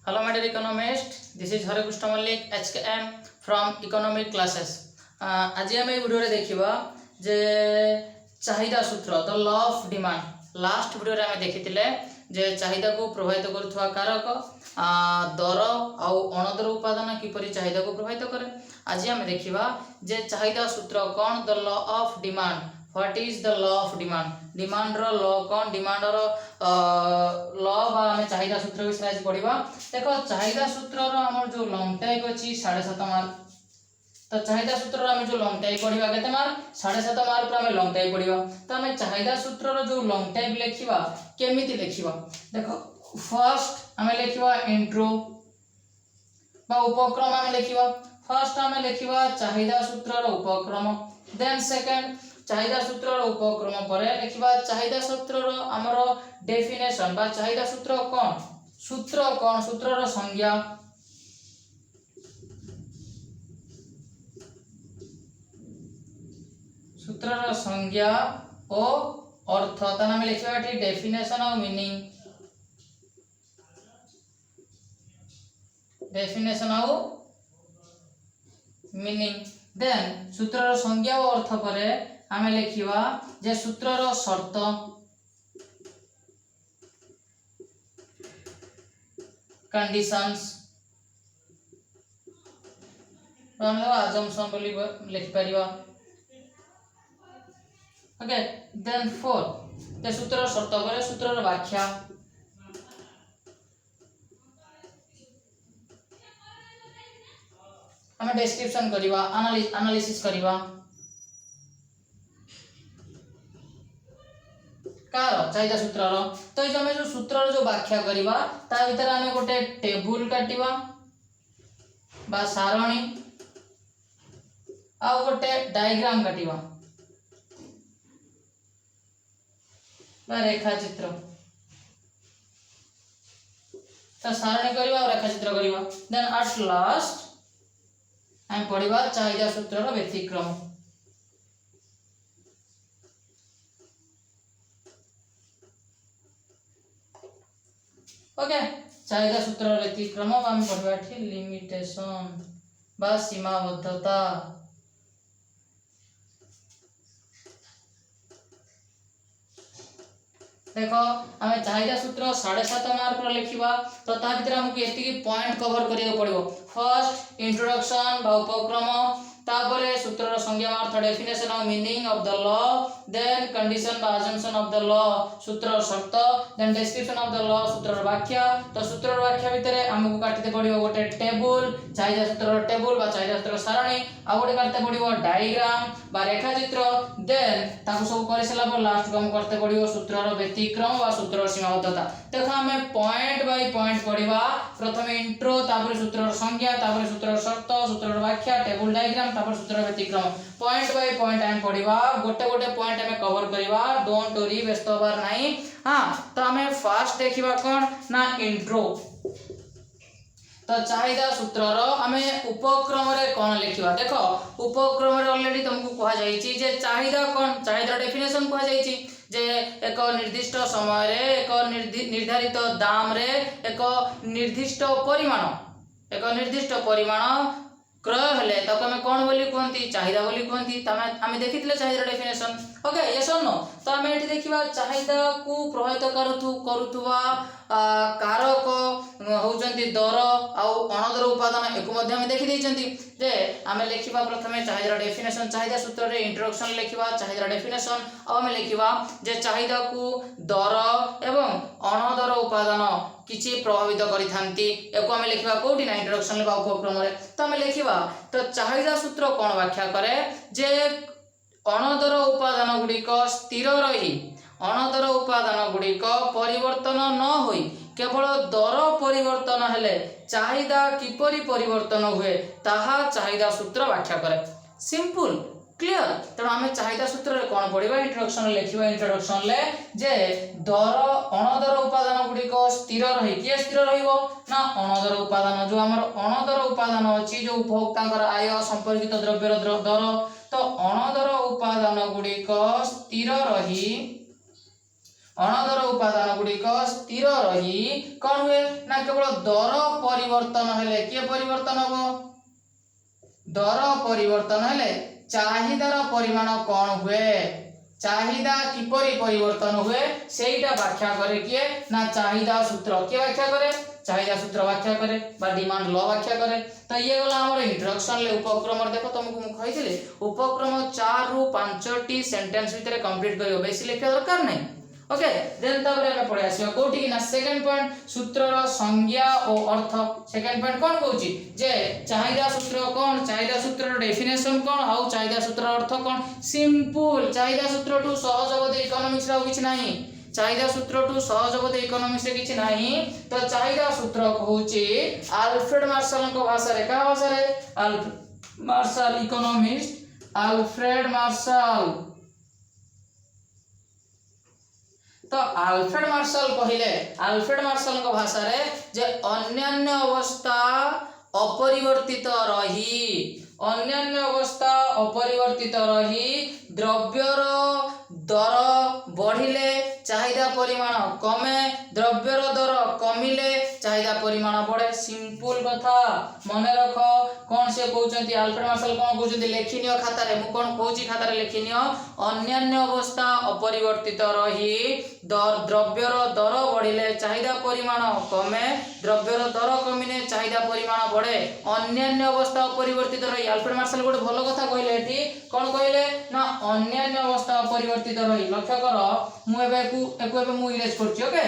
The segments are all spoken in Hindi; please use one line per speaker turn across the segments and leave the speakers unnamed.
Hello, my dear economist. This is Hare Krishna Malik, HKM from Economic Classes. आज आम वीडियो देखा जे चाहिदा सूत्र the law of demand last video रे आम देखी जे चाहिदा को प्रभावित करुवा कारक दर आउ अणदर उपादान किपरि चाहिदा को प्रभावित करे। आज आम देखा जे चाहिदा सूत्र कौन the law of demand what is the law of demand demand रो लॉ कौन डिमांड रो लॉ बा हमें चाहिदा सूत्र विषय आज पढ़िबा। देखो चाहिदा सूत्र रो हमर जो लॉन्ग टाइप अछि 7.5 मार्क तो चाहिदा सूत्र रो हमें जो लॉन्ग टाइप पढ़िबा केते मार्क 7.5 मार्क रो हमें लॉन्ग टाइप पढ़िबा। तो हमें चाहिदा सूत्र रो जो लॉन्ग टाइप लिखिबा केमिति लिखिबा देखो फर्स्ट हमें लिखिबा इंट्रो बा उपक्रम हमें लिखिबा। फर्स्ट हमें लिखिबा चाहिदा सूत्र रो उपक्रम देन सेकंड चाहिदा सूत्र रो उपक्रम परे लिखिबा चाहिदा सूत्र रो हमरो डेफिनेशन बा चाहिदा सूत्र कौन सूत्र रो संज्ञा सूत्र रो संज्ञा ओ अर्थ ता नाम लिखिबा एठी डेफिनेशन और मीनिंग डेफिनेशन और मीनिंग देन सूत्र रो संज्ञा और अर्थ परे आमे लिखिबा जे सूत्र रो शर्त कंडीशंस हम अजम्पशन बोली लिख परिबा। ओके देन 4 जे सूत्र रो शर्त परे सूत्र रो व्याख्या हमें डिस्क्रिप्शन करिबा एनालिसिस करिबा कार चाहिदा सूत्र रो। तो ये हमें जो सूत्र रो जो व्याख्या करिबा ता भीतर हमें गोटे टेबुल काटिबा बा सारणी आ गोटे डायग्राम काटिबा बा रेखा चित्र तो सारणी करिबा और रेखा चित्र करिबा देन एट लास्ट हम पढ़िबा चाहिदा सूत्र रो व्यतिक्रम। ओके चाहिदा सूत्र रो व्यतिक्रम हम पढ़िबा ठी लिमिटेशन बा सीमाबद्धता देखो हमें चाहिदा सूत्र 7.5 मार्क रो लिखिबा तो ता भीतर हमकु एतिकी पॉइंट कवर करियो पड़िबो। फर्स्ट इंट्रोडक्शन बा उपक्रम तापरे सूत्र रो संज्ञा अर्थ डेफिनेशन और meaning of the law then condition बा अजम्पशन ऑफ द लॉ सूत्र रो शर्त then description of the law सूत्र रो व्याख्या। तो सूत्र रो व्याख्या भीतर हमकु काटते पड़िबो गोटे टेबल चाहिदा सूत्र रो टेबल बा चाहिदा सूत्र रो सारणी आ गोटे काटते पड़िबो डायग्राम बा रेखा चित्र देन ताकु सब करि सला पर लास्ट को हम करते पड़िबो सूत्र रो व्यतिक्रम बा सूत्र रो सीमाबद्धता। देखो हमें पॉइंट बाय पॉइंट पढ़िबा प्रथम इंट्रो तापर सूत्र रो संज्ञा तापर सूत्र रो शर्त सूत्र रो व्याख्या टेबल डायग्राम तापर सूत्र व्यतिक्रम पॉइंट बाय पॉइंट हम पढ़िबा गोटे गोटे पॉइंट हम कवर करिबा डोंट वरी व्यस्त होबार नाही। हां तो हमें फर्स्ट देखिबा कोन ना इंट्रो तो चाहिदा सूत्र रो हमें उपक्रम रे कोन लिखिबा देखो उपक्रम रे ऑलरेडी तुमको कहा जाईची जे चाहिदा कोन चाहिदा डेफिनेशन कहा जाईची जे एक निर्दिष्ट समय रे एक निर्धारित दाम रे एक निर्दिष्ट परिमाण क्रय हेले तक हमें कौन बोली कहती चाहिदा बोली कहती आम देखी चाहिदा डेफिनेशन। ओके यस और नो तो आम ये देखा चाहिदा को प्रभावित करुवा कारक होउचंती दर आउ अणदर उपादान एको मध्ये हम देखि दैचंती जे आम लिखिबा प्रथमे चाहिदा डेफिनेशन चाहिदा सूत्र रे इंट्रोडक्शन लिखिबा चाहिदा डेफिनेशन आ हम लिखिबा जे चाहिदा को दर एवं अणदर उपादान किछि प्रभावित करिथांती एको हम लिखिबा कोठी ना इंट्रोडक्शन बा उपक्रम रे। तो हम लिखिबा तो चाहिदा सूत्र कोन व्याख्या करे जे अणदर उपादान गुड़िक स्थिर रही अणदर उपादान गुड़िक परिवर्तन न होई केवल दर परिवर्तन हेले चाहिदा किपरि परिवर्तन हुए ताहा चाहिदा सूत्र व्याख्या करे। सिंपल क्लियर तेणु आम चाहिदा सूत्र रे कोन पढ़िबा इंट्रोडक्शन लिखिबा इंट्रोडक्शन ले जे दर अणदर उपादान गुड़िक स्थिर रही किए स्थिर रहिबो ना अणदर उपादान जो हमर अणदर उपादान अछि जो उपभोक्तांकर आय संपर्कित द्रव्यर दर तो अणदर उपादान गुड़िक स्थिर रही अणदर उपादान गुड़िक स्थिर रही कौन हुए ना केवल दर परिवर्तन हेले किए परिवर्तन हम दर परिवर्तन हेले चाहिदार परिमाण कौन हुए चाहिदा किपरि परिवर्तन हुए सेटा व्याख्या करे किए ना चाहिदा सूत्र किए व्याख्या करे चाहिदा सूत्र व्याख्या करे बा डिमांड लॉ व्याख्या करे। तो ये गला हमर इंट्रोडक्शन ले उपक्रम देखो तुमको मु कहिथिले उपक्रम 4 रु 5 टी सेंटेंस भितर कंप्लीट करियो बेसी लिखिया दरकार नहीं। ओके देन ताबरे हम पढे आसीबा कोठी ना सेकंड पॉइंट सूत्रर संज्ञा और अर्थ। सेकंड पॉइंट कोन कहूची जे चाहिदा सूत्र कोन चाहिदा सूत्रर डेफिनेशन कोन आउ चाहिदा सूत्रर अर्थ कोन सिंपल चाहिदा सूत्र टू सहज बोध इकोनॉमिक्स रा किछ नाही चाहिदा सूत्र टू सहज बोध इकोनॉमिक्स रे किछ नाही। तो चाहिदा सूत्र कहूची अल्फ्रेड मार्शल को भाषा रे का भाषा रे Alfred Marshall economist Alfred Marshall. तो अल्फ्रेड मार्शल कहले अल्फ्रेड मार्शल को भाषा रे जे अन्यान्य अवस्था अपरिवर्तित रही अन्यान्य अवस्था अपरिवर्तित रही द्रव्यर दर बढ़िले चाहिदा परिमाण कमे द्रव्यर दर कमिले चाहिदा परिमाण बढ़े सिंपल कथा मने रख कौन से कहउचंती अल्फ्रेड मार्शल कौन कहउचंती लेखिनियो खाता रे मु कौन कहउची खाता रे लेखिनियो अन्यान्य अवस्था अपरिवर्तित रही द्रव्यर दर बढ़िले चाहिदा परिमाण कमे द्रव्यर दर कमिले चाहिदा परिमाण बढ़े अन्यान्य अवस्था अपरिवर्तित रही अल्फ्रेड मार्शल गोटे भलो कथा कहले एठी कौन कहले ना अन्यान्य अवस्था अपरिवर्तित रही लक्ष्य कर मु एबे मु इरेज करछि। ओके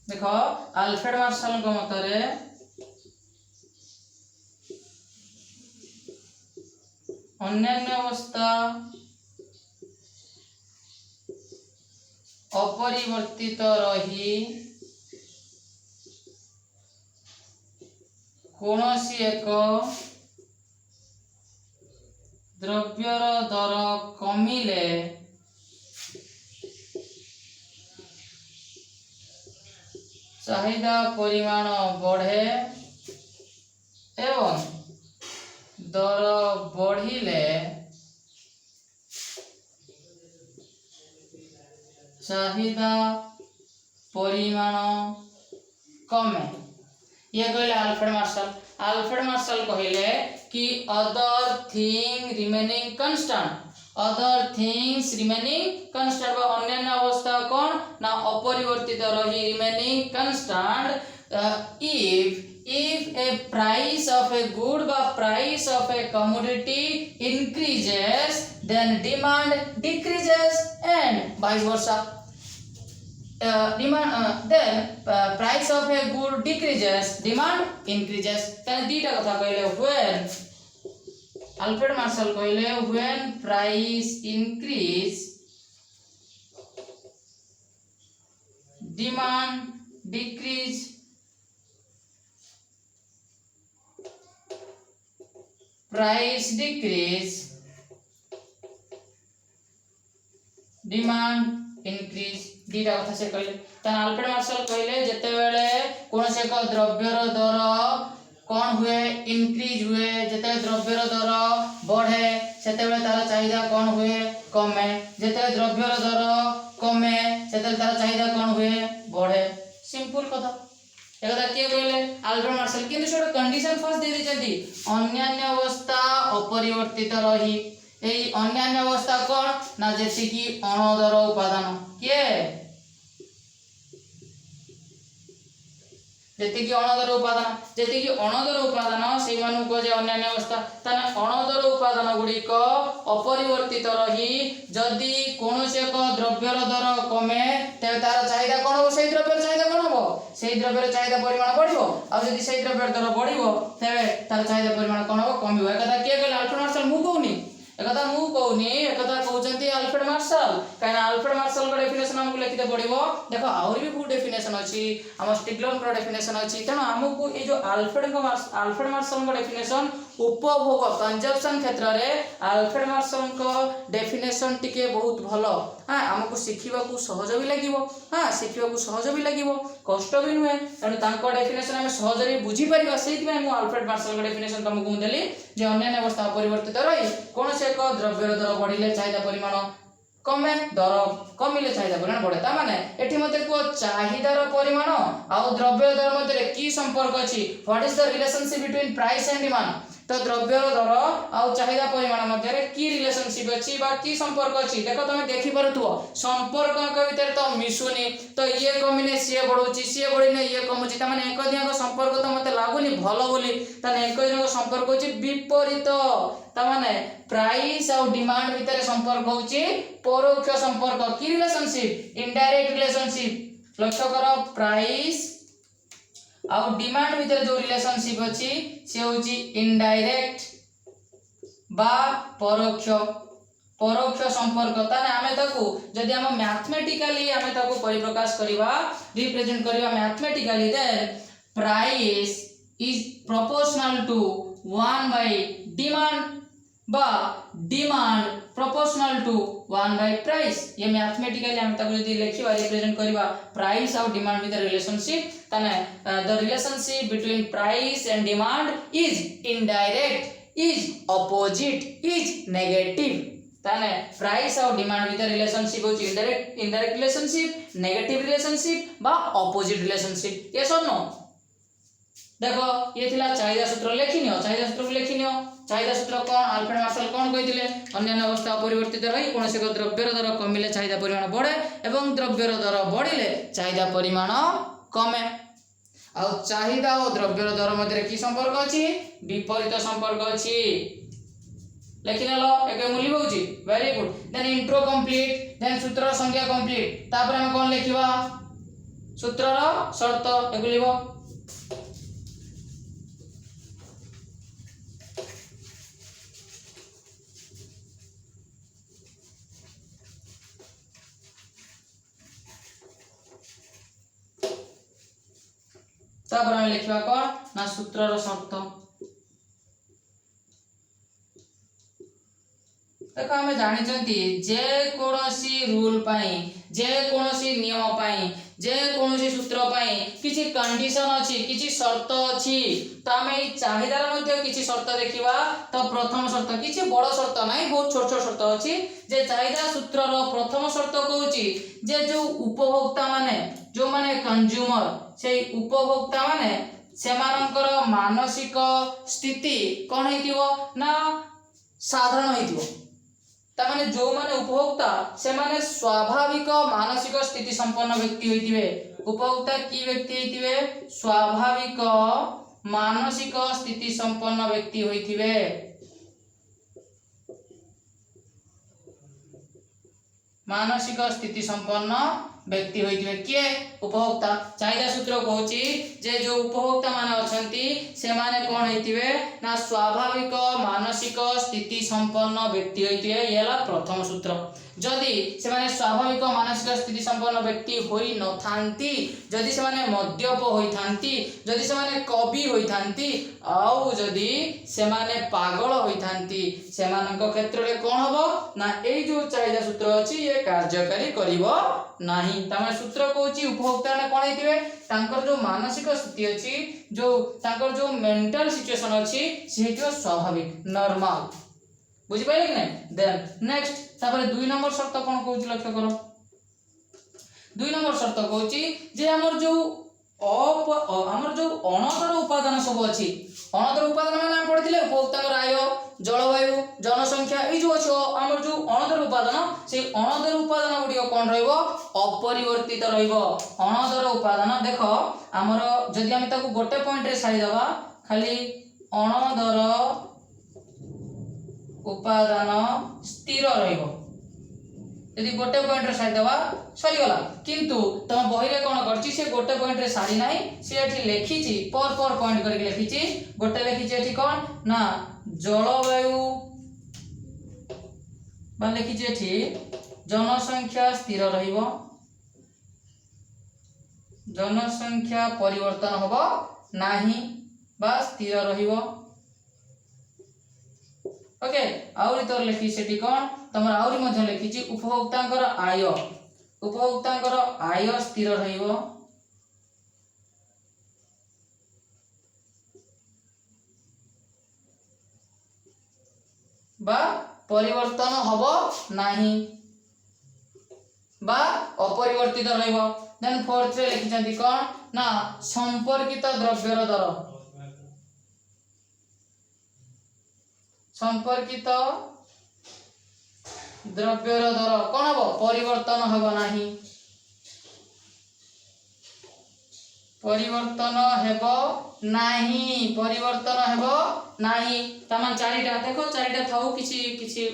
देखो अल्फ्रेड मार्शल को मतरे अन्यान्य अवस्था अपरिवर्तित रही कौनसी एक द्रव्यर दर कमिले चाहिदा परिमाण बढ़े एवं दर बढ़िले चाहिदा परिमाण कमे ये कहले अल्फ्रेड मार्शल कहले कि other thing remaining constant other things remaining constant अन्यान्य अवस्था कौन ना अपरिवर्तित रही remaining constant if a price of a good or price of a commodity increases then demand decreases and vice versa price of a good decreases demand increases तने दीटा कथा कहले when अल्फ्रेड मार्शल कहले when price increase demand decrease price decrease demand increase दीटा कथा से कहले तने अल्फ्रेड मार्शल कहले जते बेले कोनसे एक द्रव्यर दर कौन हुए इंक्रीज हुए जते द्रव्यर दर बढ़े सेते बेले तार चाहिदा कौन हुए कमे जते द्रव्यर दर कमे सेते तार चाहिदा कौन हुए बढ़े सिंपल कथा एकदा के कहले अल्फ्रेड मार्शल किंतु छोड़ कंडीशन फर्स्ट दे देछंती अन्यान्य अवस्था अपरिवर्तित रही एई अन्यान्य अवस्था कौन ना जेति की अणदर उपादान के जेति की अणदर उपादान से मानु को जे अन्यान्य अवस्था तने अणदर उपादान गुडी को अपरिवर्तित रही जदि कोनोसे एक द्रव्यर दर कमे तबे तार चाहिदा कोन हो सेई द्रव्यर चाहिदा कोन हो सेई द्रव्यर चाहिदा परिमाण बढ़िबो आ जदि सेई द्रव्यर दर बढ़िबो तबे तार चाहिदा परिमाण कोन हो कमिबो एकदा के कहले अल्फ्रेड मार्शल मु कहूनी एकदा कहउचंती अल्फ्रेड मार्शल काना अल्फ्रेड मार्शल को डेफिनेशन हमको लिखिते पड़िबो देखो और भी बहुत डेफिनेशन अछि हम स्टिग्लर को डेफिनेशन अछि तनो हमको ए जो अल्फ्रेड मार्शल को डेफिनेशन उपभोग कंजप्शन क्षेत्र में अल्फ्रेड मार्शल को डेफिनेशन टिके बहुत भलो। हाँ आमको शिखा सहज भी लगे। हाँ शिखा सहज भी लगे कष्ट भी नुहे तेणु डेफिनेशन आम सहज भी बुझीपर से अल्फ्रेड मार्शल डेफिनेशन तुमको देली जे अन्य अवस्था अपरिवर्तित रही कौन से एक द्रव्यर दर बढ़िले चाहिदा परिमाण कमे दर कमिले चाहिदा परिमाण बढ़े ता माने एठी मते को चाहिदार परिमाण आ द्रव्य दर मध्य की संपर्क अछि what is the relationship between price and demand तो द्रव्य दर आ चाहिदा परिमाण मध्य की रिलेशनशिप अछि बा की संपर्क अछि देखो तुम देखि परथुओ संपर्क के भीतर तो मिसुनी तो ये कमिने सी बढ़ुची सी बढ़िने ये कमुची ता माने एक दियाक संपर्क तो मते लागुनी भलो बोली ताने एक दियाक संपर्क होची विपरीत ता माने प्राइस और डिमांड भीतर संपर्क होची परोक्ष संपर्क की रिलेशनशिप इनडायरेक्ट रिलेशनशिप लक्ष्य करो प्राइस और डिमांड भीतर जो रिलेशनशिप अछि से होची इनडायरेक्ट बा परोक्ष परोक्ष संपर्क ताने आमे ताकू जदि हम मैथमेटिकली आमे ताकू परिप्रकाश करिवा रिप्रेजेंट करिवा mathematically then price is proportional to 1 by demand बा demand proportional to 1 by price ये मैथमेटिकली हम ताकू जदि लिखिवा रिप्रेजेंट करिवा प्राइस और डिमांड विद रिलेशनशिप ताने the relationship between price and demand is indirect is opposite is negative ताने प्राइस और डिमांड विद रिलेशनशिप होची इनडायरेक्ट रिलेशनशिप नेगेटिव रिलेशनशिप बा अपोजिट रिलेशनशिप यस और नो देखो ये थिला चाहिदा सूत्र लेखिनियो चाहिदा सूत्र लेखिनियो चाहिदा सूत्र कोन अल्फ्रेड मार्शल कोन कहिथिले अन्य अवस्था अपरिवर्तित रही कोनोसी को द्रव्यर दर कमिले चाहिदा परिमाण बढ़े एवं द्रव्यर दर बढ़िले चाहिदा परिमाण कमे आ चाहिदा और द्रव्यर दर मध्य की संपर्क अछि विपरीत संपर्क अछि लेखिनेलो एके मूल्य होउची very good then intro complete then सूत्र संख्या कंप्लीट तापर हम कोन लिखिबा सूत्रर शर्त एगु लिखो तापर हम लिखिबा कोन ना सूत्रर शर्त देखो आम जानी जे कोनोसी रूल पाई जे कोनोसी नियम पाई जे कोनोसी सूत्र पाई किछि कंडीशन अछि किछि शर्त अछि तो आम ए चाहिदार मध्ये किछि शर्त देखिबा तो प्रथम शर्त किछि बड़ शर्त नाही बहुत छोट छोट शर्त अछि जे चाहिदा सूत्रर प्रथम शर्त कहूची जे जो उपभोक्ता माने जो माने कंज्यूमर से उपभोक्ता माने सेमानकर मानसिक स्थिति कोन हेतिबो ना साधारण हेतिबो तामाने जो माने उपभोक्ता से माने स्वाभाविक मानसिक स्थिति संपन्न व्यक्ति होइतिबे उपभोक्ता की व्यक्ति होइतिबे स्वाभाविक मानसिक स्थिति संपन्न व्यक्ति होइतिबे मानसिक स्थिति संपन्न व्यक्ति होइतिबे किए उपभोक्ता चाहिदा सूत्र कहूची जे जो उपभोक्ता माने अछंती से माने कोन हेतिबे ना स्वाभाविक मानसिक स्थिति संपन्न व्यक्ति होइतिबे येला प्रथम सूत्र जदि से माने स्वाभाविक मानसिक स्थिति संपन्न व्यक्ति होई न थांती जदि से माने मद्यप होई थांती जदि से माने कवि होई थांती आउ जदि से माने पागल होई थांती से मानक क्षेत्र रे कोन हबो ना एई जो चाहिदा सूत्र अछि ये कार्यकारी करिवो नाही तमे सूत्र कहूची उपभोक्ता ने कोन हेतिबे तांकर जो मानसिक स्थिति अछि जो तांकर जो मेंटल सिचुएशन अछि से हेतिबो स्वाभाविक नॉर्मल बुझि पाइले कि नहीं देन नेक्स्ट तापर 2 नंबर शर्त कोन कहूची लक्ष्य करो 2 नंबर शर्त कहूची जे हमर जो हमर जो अणदर उपादान सब अछि अणदर उपादान माने हम पढिथिले उपभोक्ताकर आय जलवायु जनसंख्या ए जो अछि हमर जो अणदर उपादान से अणदर उपादान गुडी कोन रहइबो अपरिवर्तित रहइबो अणदर उपादान देखो हमर जदि हम ताको गोटे पॉइंट रे सारी दबा खाली अणदर उपादान स्थिर रहइबो यदि गोटे पॉइंट रे सारी दबा सरी गला किंतु तम बही रे कोन करछि से गोटे पॉइंट रे सारी नाही से एठी लेखिछि पर पॉइंट करके लेखिछि गोटे लेखिछि एठी कोन ना जलवायु बा लेखिछि एठी जनसंख्या स्थिर रहिबो जनसंख्या परिवर्तन होबो नाही बा स्थिर रहिबो ओके आउरी तोर लिखी सेठी कौन तमर आउरी मध्य लिखी उपभोक्तांकर आय उपभोक्तांकर आय स्थिर रहिबो बा परिवर्तन हबो नाही बा अपरिवर्तित रहिबो। देन फोर्थ रे लिखि जंती कोन ना संपर्कित द्रव्यर दर संपर्कित द्रव्यर दर कोन हबो परिवर्तन हबो नाही परिवर्तन हेबो नाही परिवर्तन हेबो नाही तमान चारिटा देखो चारिटा थाउ किछि किछि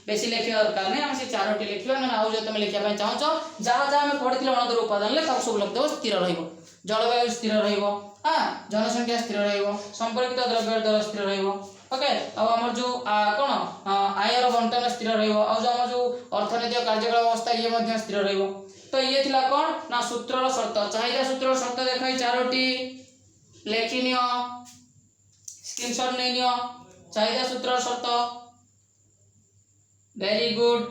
बेसी लेखिया दरकार नै हम से चारोटी लेखिबा ना आउ जे तमे लेखिया पय चाहौ छ जहा जहा हम पढिथिले अनदर उपादान ले सब सब लब्ध स्थिर रहिबो जलवायु स्थिर रहिबो हां जनसंख्या स्थिर रहिबो संपर्कित द्रव्य दर स्थिर रहिबो ओके अब हमर जो कोन आयर बंटन स्थिर रहिबो आ जो हमर जो अर्थनैतिक कार्यकलाप अवस्था ये मध्ये स्थिर रहिबो। तो ये थिला कोन ना सूत्रर शर्त चाहिदा सूत्रर शर्त देखाई चारोटी लेखिनियो स्क्रीनशॉट नैनियो चाहिदा सूत्रर शर्त वेरी गुड